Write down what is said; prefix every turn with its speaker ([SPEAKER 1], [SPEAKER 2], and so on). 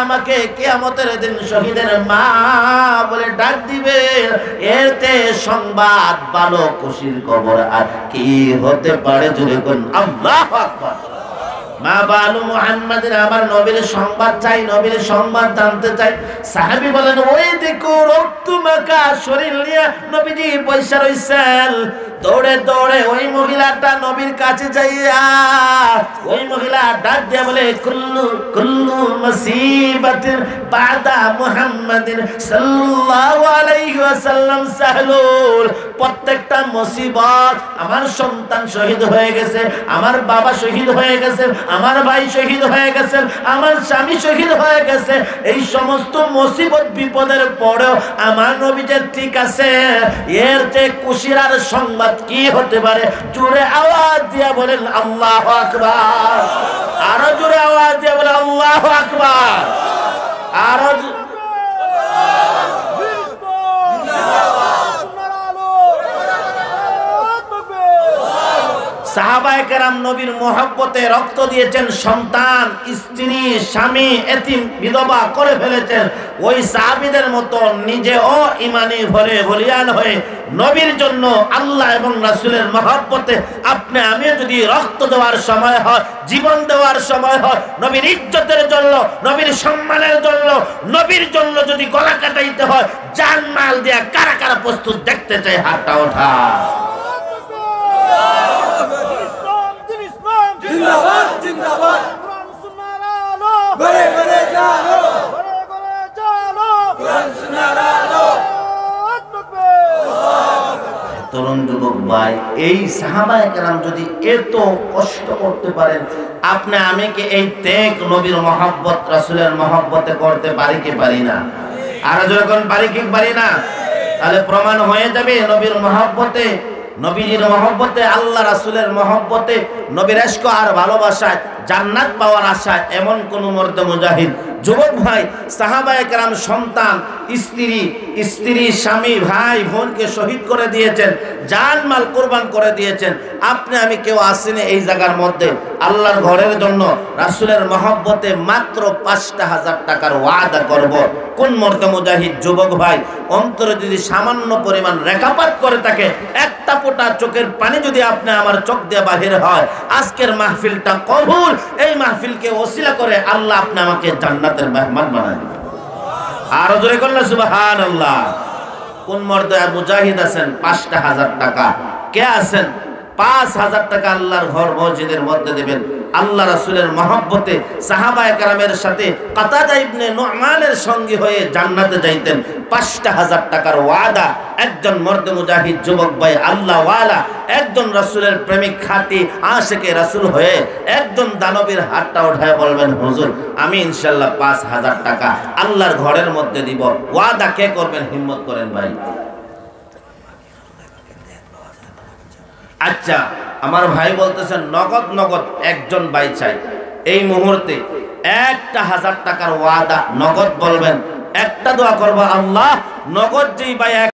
[SPEAKER 1] আমাকে কিয়ামতের দিন শহীদের মা বলে ডাক দিবে। এতে সংবাদ ভালো খুশির খবর আর কি হতে পারে? জোরে কোন আল্লাহু আকবার। মা বালু মুহাম্মাদের, আমার নবীর সংবাদ চাই, নবীর সংবাদ জানতে চাই। সাহাবী বলেন, ওই দেখো রক্ত মাখা শরীর নিয়ে নবীজি বৈশা রইছেন। দৌড়ে দৌড়ে ওই মহিলাটা নবীর কাছে যাইয়া ওই মহিলা ডাক দিয়া বলে, কুল্লু কুল্লু মুসিবাতিন বাদা মুহাম্মাদিন সাল্লাল্লাহু আলাইহি ওয়াসাল্লাম সাহলুল। প্রত্যেকটা মুসিবত, আমার সন্তান শহীদ হয়ে গেছে, আমার বাবা শহীদ হয়ে গেছে, আমার ভাই শহীদ হয়ে গেছে, আমার স্বামী শহীদ হয়ে গেছে, এই সমস্ত মুসিবত বিপদের পরেও আমার নবীজি ঠিক আছে। এর চেয়ে খুশির আর সংবাদ কি হতে পারে? জোরে আওয়াজ দিয়া বলেন আল্লাহু আকবার। আরো জোরে আওয়াজ দিয়া বলেন আল্লাহু আকবার। আরো সাহাবায়ে কেরাম নবীর মহব্বতে রক্ত দিয়েছেন, সন্তান, স্ত্রী, স্বামী, এতিম, বিধবা করে ফেলেছেন। ওই সাহাবীদের মতো নিজেও ঈমানি ভরে বলিয়ান হয়ে নবীর জন্য, আল্লাহ এবং রাসূলের মহব্বতে আপনি আমি যদি রক্ত দেওয়ার সময় হয়, জীবন দেওয়ার সময় হয়, নবীর ইজ্জতের জন্য, নবীর সম্মানের জন্য, নবীর জন্য যদি গলা কাটাইতে হয়, জান মাল দিয়া কারা কারা প্রস্তুত দেখতে চাই? হাতটা ওঠা।
[SPEAKER 2] জিন্দাবাদ জিন্দাবাদ, কুরআন সুন্নাহর আলো, ঘরে ঘরে জালো, ঘরে ঘরে জালো, কুরআন সুন্নাহর আলো।
[SPEAKER 1] তরুণ যুবক ভাই, এই সাহাবায়ে কেরাম যদি এত কষ্ট করতে পারেন, আপনি আমি কি এই ত্যাগ নবীর মহব্বত, রাসূলের মহব্বতে করতে পারি কি পারি না? আর যখন পারি কি পারি না? তাহলে প্রমাণ হয়ে যাবে নবীর মহব্বতে, নবীজির মহব্বতে, আল্লাহ রাসূলের মহব্বতে, নবীর ইশক আর ভালোবাসায় জান্নাত পাওয়ার আশায় এমন কোন মর্দ মুজাহিদ যুবক ভাই, সাহাবায়ে কেরাম সন্তান, স্ত্রী, স্বামী, ভাই, বোনকে শহীদ করে দিয়েছেন, জান মাল কুরবান করে দিয়েছেন। আপনি আমি কেউ আসেনি এই জায়গার মধ্যে আল্লাহর ঘরের জন্য, রাসূলের মহব্বতে মাত্র ৫,০০০ টাকার ওয়াদা করব। কোন মর্দ মুজাহিদ যুবক ভাই অন্তরে যদি সামান্য পরিমাণ রেখাপাত করে থাকে, একটা ফোঁটা চোখের পানি যদি আপনি আমার চোখ দিয়ে বাহির হয়, আজকের মাহফিলটা কবুল। এই মাহফিলকে ওসিলা করে আল্লাহ আপনি আমাকে জান্নাতের মেহমান বানায় দিবেন। আর জোরে করলেন সুবহানাল্লাহ। কোন মর্দ মুজাহিদ আছেন ৫,০০০ টাকা? কে আছেন ৫,০০০ টাকা আল্লাহর ঘর মসজিদের মধ্যে দেবেন? আল্লাহ রাসূলের মহব্বতে সাহাবায়ে কেরামের সাথে কাতাদা ইবনে নু'মানের সঙ্গী হয়ে জান্নাতে যাইতেন। ৫,০০০ টাকার ওয়াদা একজন মর্দ মুজাহিদ যুবক ভাই, আল্লাহ ওয়ালা, একজন রাসূলের প্রেমিক, খাঁটি আশিকে রাসূল হয়ে একজন দানবীর হাতটা উঠায় বলবেন, হুজুর আমি ইনশাআল্লাহ ৫,০০০ টাকা আল্লাহর ঘরের মধ্যে দিব। ওয়াদা কে করবেন? হিম্মত করেন ভাই। আচ্ছা, আমার ভাই বলতেছেন নগদ নগদ একজন ভাই চাই, এই মুহূর্তে ১,০০০ টাকার ওয়াদা নগদ বলবেন, একটা দোয়া করবো, আল্লাহ নগদ যেই ভাই